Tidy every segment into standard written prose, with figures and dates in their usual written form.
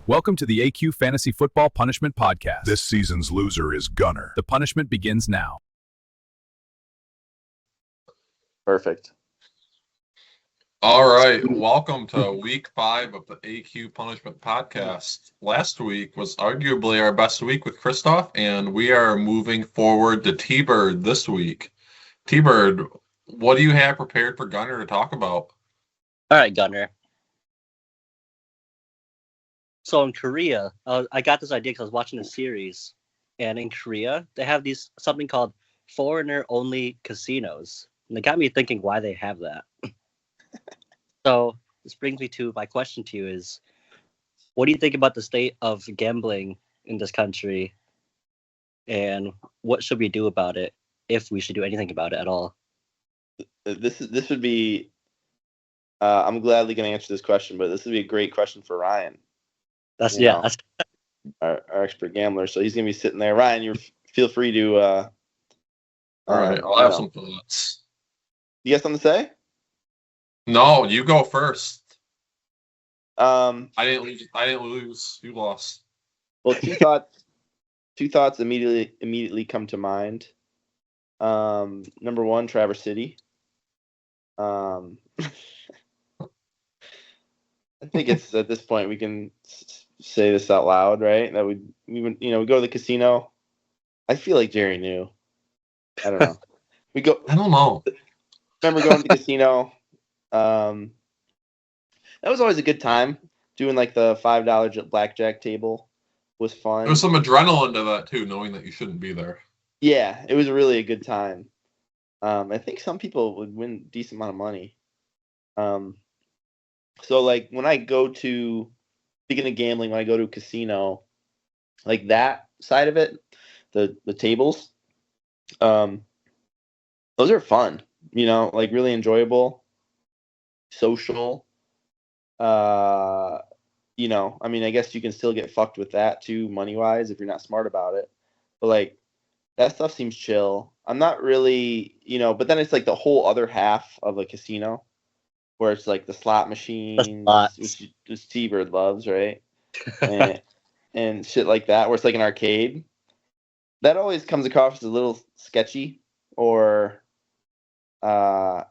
Welcome to the AQ Fantasy Football Punishment Podcast. This season's loser is Gunner. The punishment begins now. Perfect. All right, welcome to week 5 of the AQ Punishment Podcast. Last week was arguably our best week with Christoph, and we are moving forward to Tbird this week. Tbird, what do you have prepared for Gunner to talk about? All right, Gunner. So in Korea, I got this idea because I was watching a series, and in Korea, they have something called foreigner-only casinos. And it got me thinking why they have that. So this brings me to my question to you is, what do you think about the state of gambling in this country? And what should we do about it, if we should do anything about it at all? This would be, I'm gladly going to answer this question, but this would be a great question for Ryan. That's our expert gambler. So he's going to be sitting there. Ryan, feel free to. All right, I'll have some thoughts. You got something to say? No, you go first. I didn't lose. You lost. Well, two thoughts immediately come to mind. Number one, Traverse City. I think it's at this point we can say this out loud, right? That we go to the casino. I feel like Jerry knew. I don't know. I don't know. Remember going to the casino? That was always a good time. Doing like the $5 blackjack table was fun. There was some adrenaline to that too, knowing that you shouldn't be there. Yeah, it was really a good time. I think some people would win a decent amount of money. So like when I go to, speaking of gambling, when I go to a casino, like that side of it, the tables, those are fun. Like really enjoyable, social. I guess you can still get fucked with that too, money wise, if you're not smart about it. But like that stuff seems chill. I'm not really, but then it's like the whole other half of a casino where it's like the slot machines, which Tbird loves, right? and shit like that, where it's like an arcade. That always comes across as a little sketchy, or there's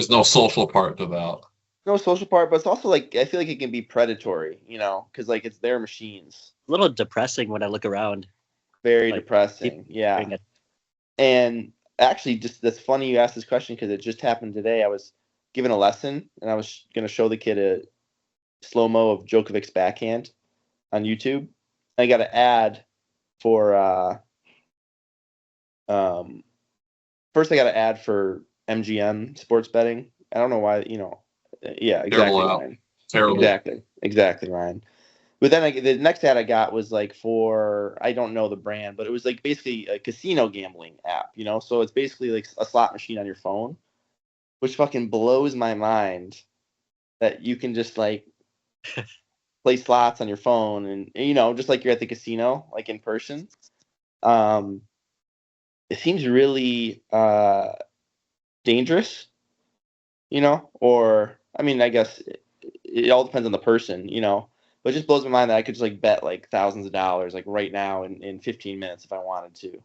no social part to that. No social part, but it's also like I feel like it can be predatory, because like it's their machines. A little depressing when I look around. Very depressing, yeah. And actually, just that's funny you asked this question because it just happened today. I was given a lesson, and I was going to show the kid a slow-mo of Djokovic's backhand on YouTube. I got an ad for first I got an ad for MGM sports betting. I don't know why, yeah, exactly, Ryan. Terrible. Exactly, Ryan. But then the next ad I got was like for, I don't know the brand, but it was like basically a casino gambling app, So it's basically like a slot machine on your phone, which fucking blows my mind that you can just like play slots on your phone and, just like you're at the casino, like in person. It seems really dangerous, or, I guess it all depends on the person, but it just blows my mind that I could just like bet like thousands of dollars like right now in 15 minutes if I wanted to,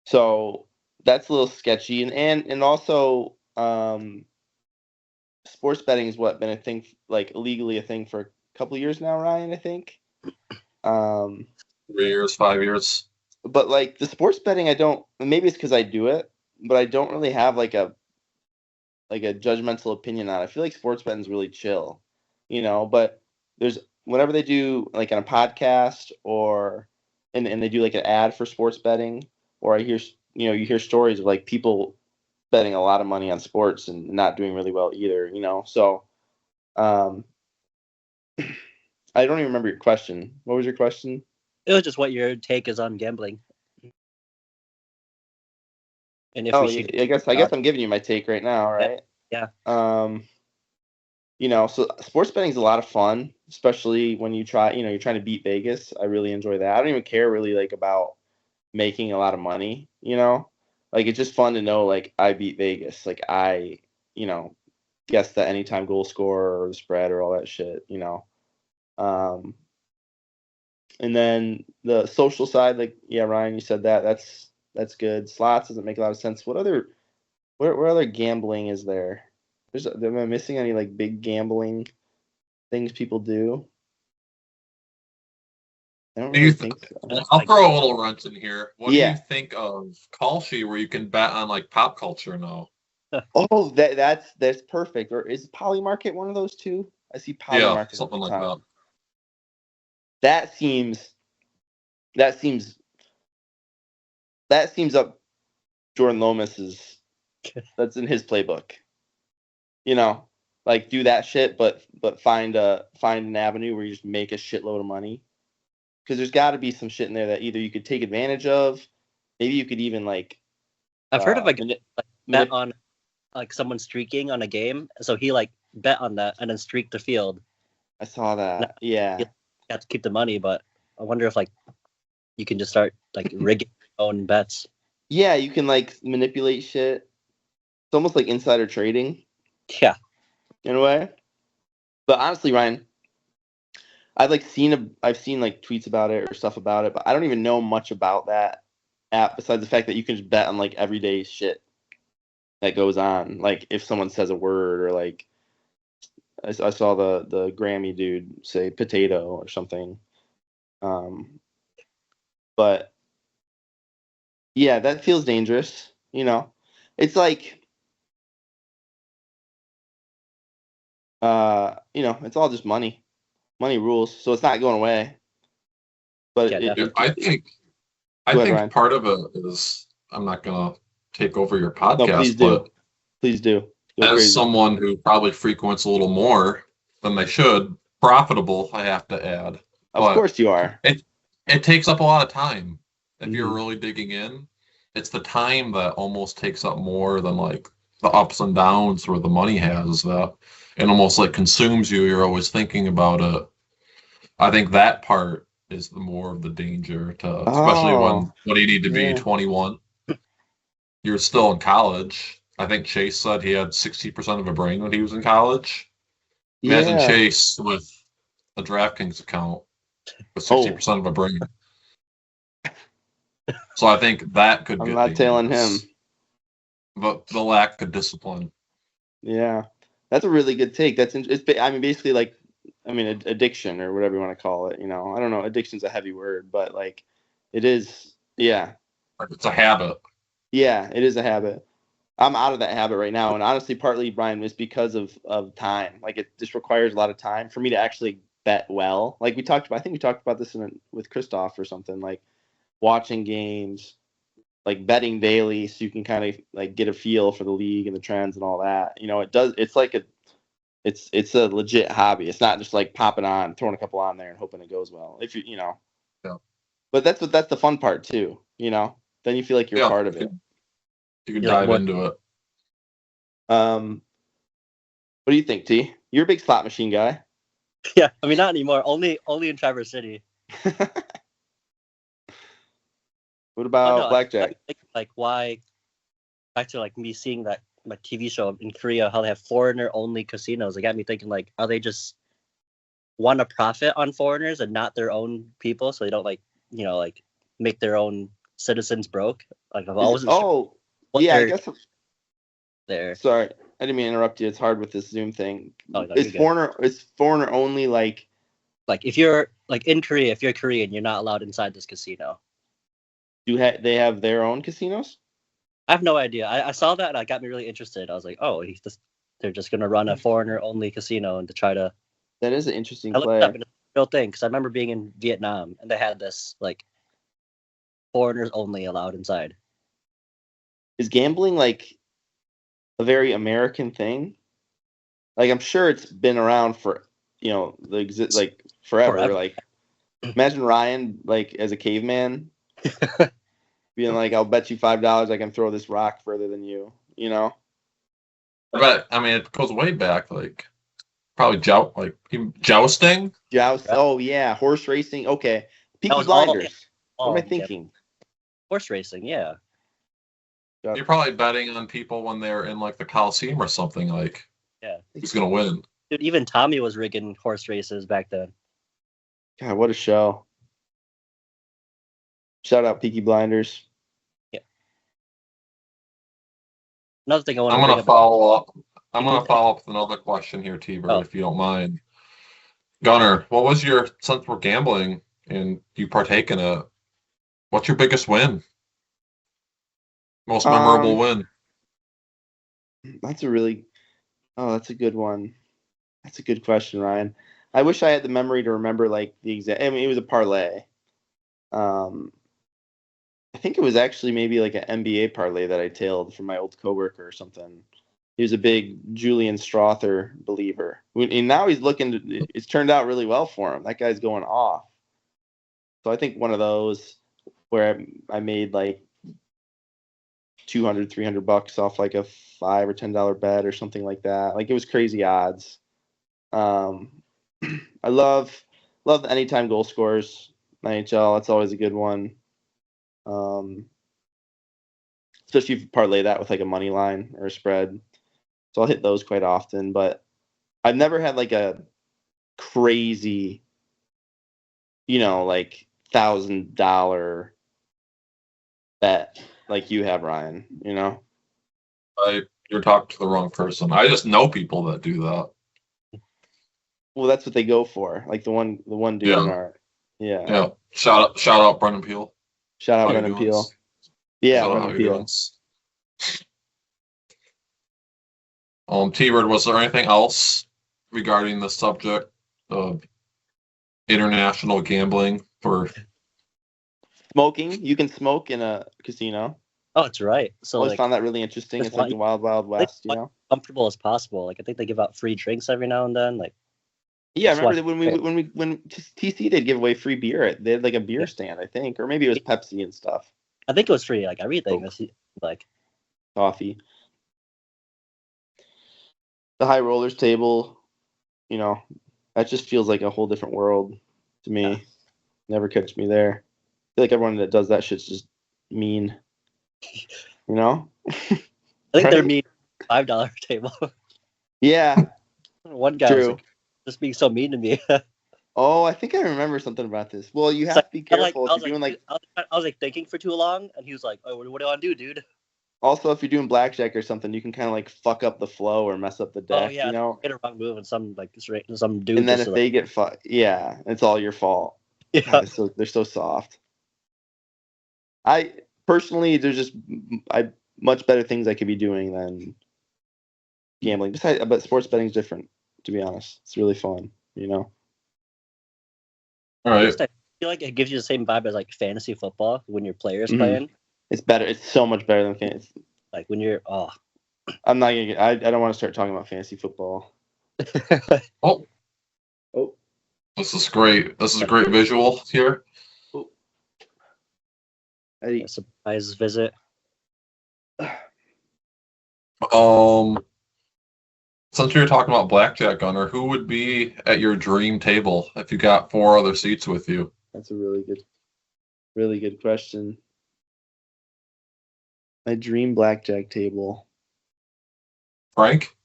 so that's a little sketchy. And also sports betting has been a thing, like illegally a thing for a couple of years now, Ryan, I think. 3 years, 5 years. But like the sports betting, maybe it's because I do it, but I don't really have like a judgmental opinion on it. I feel like sports betting is really chill, but there's whenever they do like on a podcast and they do like an ad for sports betting, or I hear, you hear stories of like people betting a lot of money on sports and not doing really well either, so, I don't even remember your question. What was your question? It was just what your take is on gambling. And if I guess I'm giving you my take right now, right? Yeah. So sports betting is a lot of fun, especially when you're trying to beat Vegas. I really enjoy that. I don't even care really like about making a lot of money, like it's just fun to know like I beat Vegas. Like I guess the anytime goal scorer or the spread or all that shit, you know. And then the social side, like Ryan, you said that's good. Slots doesn't make a lot of sense. What other gambling is there? Am I missing any like big gambling things people do? I don't really think so. I'll throw a little wrench in here. What do Yeah. you think of Kalshi, where you can bet on like pop culture now? Oh, that's perfect. Or is Polymarket one of those two? I see Yeah, Polymarket something all the like time. that. That seems up Jordan Lomas's. That's in his playbook. You know, like do that shit, but find an avenue where you just make a shitload of money. Because there's got to be some shit in there that either you could take advantage of, maybe you could even like. I've heard of like bet manip- on like someone streaking on a game, so he like bet on that and then streaked the field. I saw that. Yeah. You have to keep the money, but I wonder if like you can just start like rigging your own bets. Yeah, you can like manipulate shit. It's almost like insider trading Yeah, in a way. But honestly, Ryan, I've seen like tweets about it or stuff about it, but I don't even know much about that app besides the fact that you can just bet on like everyday shit that goes on. Like if someone says a word or like I saw the Grammy dude say potato or something. But yeah, that feels dangerous. You know, it's like it's all just money. Money rules, so it's not going away. But Yeah, it, definitely. it, I Go ahead, think Ryan. part of it is, I'm not gonna take over your No, podcast, please do. but Please do. Go as crazy. someone who probably frequents a little more than they should, profitable, I have to add. Of course you are. It takes up a lot of time. If Mhm. you're really digging in, it's the time that almost takes up more than like the ups and downs where the money has that it almost like consumes you. You're always thinking about it. I think that part is the more of the danger to, especially when Oh, you need to be yeah. 21. You're still in college. I think Chase said he had 60% of a brain when he was in college. Imagine Yeah. Chase with a DraftKings account with Oh, 60% of a brain. So I think that could I'm get not tailing dangerous. him. But the lack of discipline. Yeah. That's a really good take. Basically like, addiction or whatever you want to call it. You know, I don't know. Addiction's a heavy word, but like, it is. Yeah. Like it's a habit. Yeah, it is a habit. I'm out of that habit right now, and honestly, partly, Brian, is because of time. Like it just requires a lot of time for me to actually bet well. Like I think we talked about this with Christoph or something. Like watching games, like betting daily, so you can kind of like get a feel for the league and the trends and all that. You know, it does. It's like it's a legit hobby. It's not just like popping on, throwing a couple on there and hoping it goes well. If you know, Yeah. but that's the fun part too. You know, then you feel like you're Yeah, part of it. you can You're like, dive what? into it. What do you think, T? You're a big slot machine guy. Yeah, I mean not anymore. Only in Traverse City. What Oh about no, blackjack? like why? Back to like me seeing that my TV show in Korea, how they have foreigner only casinos. It got me thinking like, are they just want to profit on foreigners and not their own people, so they don't like like make their own citizens broke? Like I wasn't sure what yeah, I they're guess. there. Sorry, I didn't mean to interrupt you. It's hard with this Zoom thing. Oh no, you're good. Is foreigner only like? Like if you're like in Korea, if you're Korean, you're not allowed inside this casino. They have their own casinos? I have no idea. I saw that and it got me really interested. I was like, oh, they're just gonna run a foreigner only casino and to try to. That is an interesting I looked play. it up and it's a real thing because I remember being in Vietnam and they had this like foreigners only allowed inside. Is gambling like a very American thing? Like I'm sure it's been around for like forever. Like imagine Ryan like as a caveman being like, "I'll bet you $5 I can throw this rock further than you." You know? But I mean, it goes way back, like probably jousting. Joust. Right. Oh yeah, horse racing. Okay, Peaky was all- Blinders. What am I yeah, thinking? horse racing, yeah. You're probably betting on people when they're in like the Coliseum or something. Like Yeah. Who's gonna win? Dude, even Tommy was rigging horse races back then. God, what a show! Shout out Peaky Blinders. Another thing I want I'm to bring gonna up. follow up. I'm People gonna follow up with another question here, Tbird, Oh. if you don't mind. Gunner, what was your since we're gambling and you partake in it? What's your biggest win? Most memorable win? That's a really, that's a good one. That's a good question, Ryan. I wish I had the memory to remember like the exact. I mean, it was a parlay. Um, I think it was actually maybe like an NBA parlay that I tailed from my old coworker or something. He was a big Julian Strother believer, and now he's looking. It's turned out really well for him. That guy's going off. So I think one of those where I made like 200, $300 off like a $5 or $10 bet or something like that. Like it was crazy odds. I love the anytime goal scorers in NHL. That's always a good one. Especially if you parlay that with like a money line or a spread. So I'll hit those quite often, but I've never had like a crazy, like $1,000 bet like you have, Ryan. You're talking to the wrong person. I just know people that do that. Well, that's what they go for. Like the one dude in our Yeah. Shout out Brendan Peel. Shout out How you Brendan doing? Peel. Yeah, Shout out how Brendan you're Peel. doing. T-Bird, was there anything else regarding the subject of international gambling for Smoking. You can smoke in a casino. Oh, that's right. So Always like, found that really interesting. just It's like the wild, wild west, comfortable as possible. Like I think they give out free drinks every now and then. Like Yeah, I just remember watch- that when TC they'd give away free beer. They had like a beer stand, I think, or maybe it was Pepsi and stuff. I think it was free. Like everything. Like Coffee. The high rollers table, that just feels like a whole different world to me. Yeah. Never catch me there. I feel like everyone that does that shit's just mean. I think they're Right? mean $5 table. Yeah. One guy was True. like, just being so mean to me. Oh, I think I remember something about this. Well, you have It's to be I like- careful I if was you're doing like. I was like thinking for too long, and he was like, "Oh, what do I want to do, dude?" Also, if you're doing blackjack or something, you can kind of like fuck up the flow or mess up the deck. Oh yeah, get a wrong move, and some dude. And then just if they get yeah, it's all your fault. yeah, God, they're so soft. I personally, there's just much better things I could be doing than gambling. But sports betting is different. To be honest, it's really fun. all right. I feel like it gives you the same vibe as like fantasy football when your players Mhm. playing. It's better. It's so much better than fantasy. Like when you're I'm not gonna. I don't want to start talking about fantasy football. Oh, Oh, this is great. This is a great visual here. Eddie. a surprise visit. Since we were talking about blackjack, Gunner, who would be at your dream table if you got 4 other seats with you? That's a really good question. My dream blackjack table. Frank?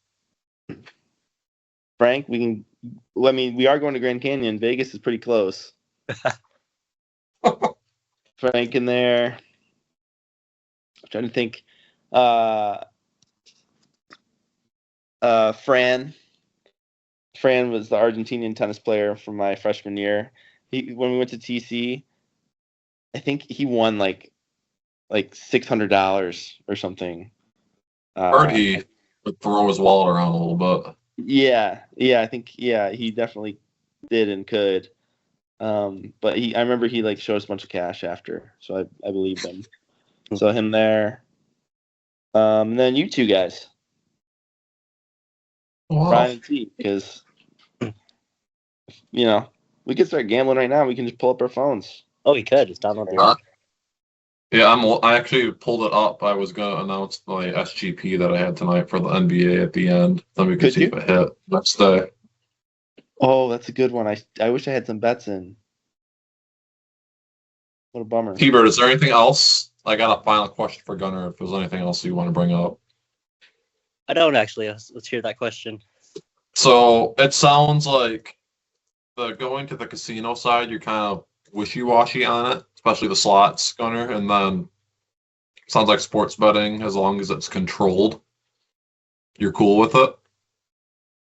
Frank, we can. Well, I mean, we are going to Grand Canyon. Vegas is pretty close. Frank in there. I'm trying to think. Fran. Fran was the Argentinian tennis player from my freshman year. When we went to TC, I think he won like $600 or something. Heard he would throw his wallet around a little bit. Yeah, I think he definitely did and could. But I remember he like showed us a bunch of cash after, so I believed him. So him there. And then you two guys, Wow. Ryan and T, because we could start gambling right now. We can just pull up our phones. Oh, we could just download the Huh? app. Yeah, I actually pulled it up. I was gonna announce my SGP that I had tonight for the NBA at the end. Then we could Could see you? if it hit next day. Oh, that's a good one. I wish I had some bets in. What a bummer. T-Bird, is there anything else? I got a final question for Gunner. If there's anything else you want to bring up. I don't actually. Let's hear that question. So it sounds like going to the casino side, you're kind of wishy-washy on it, especially the slots, Gunner, and then sounds like sports betting, as long as it's controlled, you're cool with it.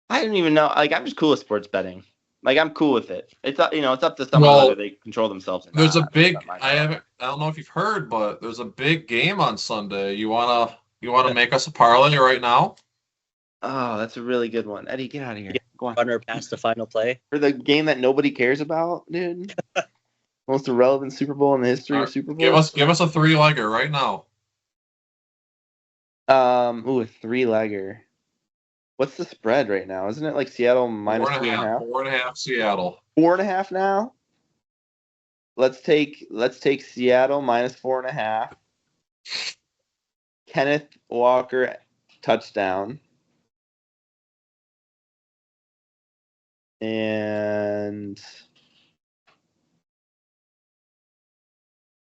I don't even know. Like, I'm just cool with sports betting. Like, I'm cool with it. It's up, it's up to someone whether they control themselves or not. There's a big. That's not my I job. don't know if you've heard, but there's a big game on Sunday. You wanna make us a parlay right now? Oh, that's a really good one. Eddie, get out of here. Go on. Runner past the final play. For the game that nobody cares about, dude. Most irrelevant Super Bowl in the history of Super Bowls. Give us a 3-legger right now. Ooh, a 3-legger. What's the spread right now? Isn't it like Seattle minus 2.5? 4.5 Seattle. 4.5 now. Let's take Seattle minus 4.5. Kenneth Walker touchdown. And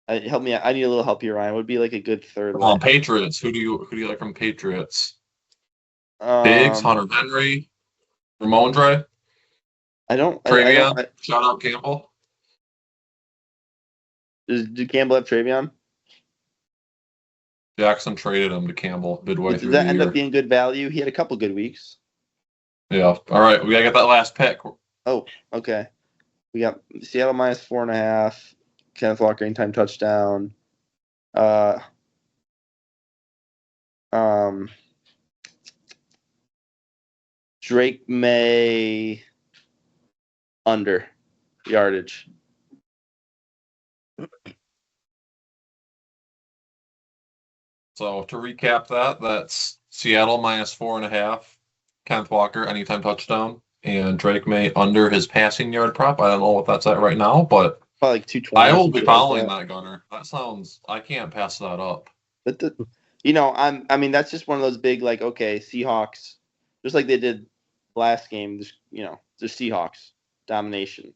help me out. I need a little help here, Ryan. Would be like a good third leg. Patriots. Who do you like from Patriots? Diggs, Hunter Henry, Ramondre, Travion. Shout out Campbell. Did Campbell have Travion? Jackson traded him to Campbell midway through Does that the end year. up being good value? He had a couple good weeks. Yeah. All right. We gotta get that last pick. Oh, okay. We got Seattle minus 4.5. Kenneth Walker anytime touchdown. Drake May under yardage. So to recap that's Seattle minus 4.5. Kenneth Walker anytime touchdown, and Drake May under his passing yard prop. I don't know what that's at right now, but Probably like 220. I will be following that, Gunner. That sounds. I can't pass that up. But I mean, that's just one of those big, like, okay, Seahawks, just like they did last game. Just the Seahawks domination.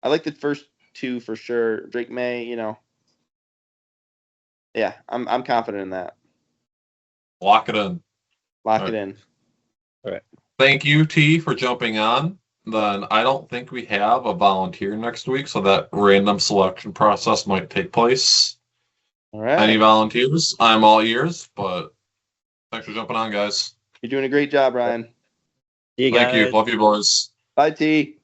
I like the first two for sure. Drake May, yeah, I'm confident in that. Lock it in. Lock it in. All right. Thank you, T, for jumping on. Then I don't think we have a volunteer next week, so that random selection process might take place. All right. Any volunteers? I'm all ears, but thanks for jumping on, guys. You're doing a great job, Ryan. See you guys. Thank you. Love you, boys. Bye, T.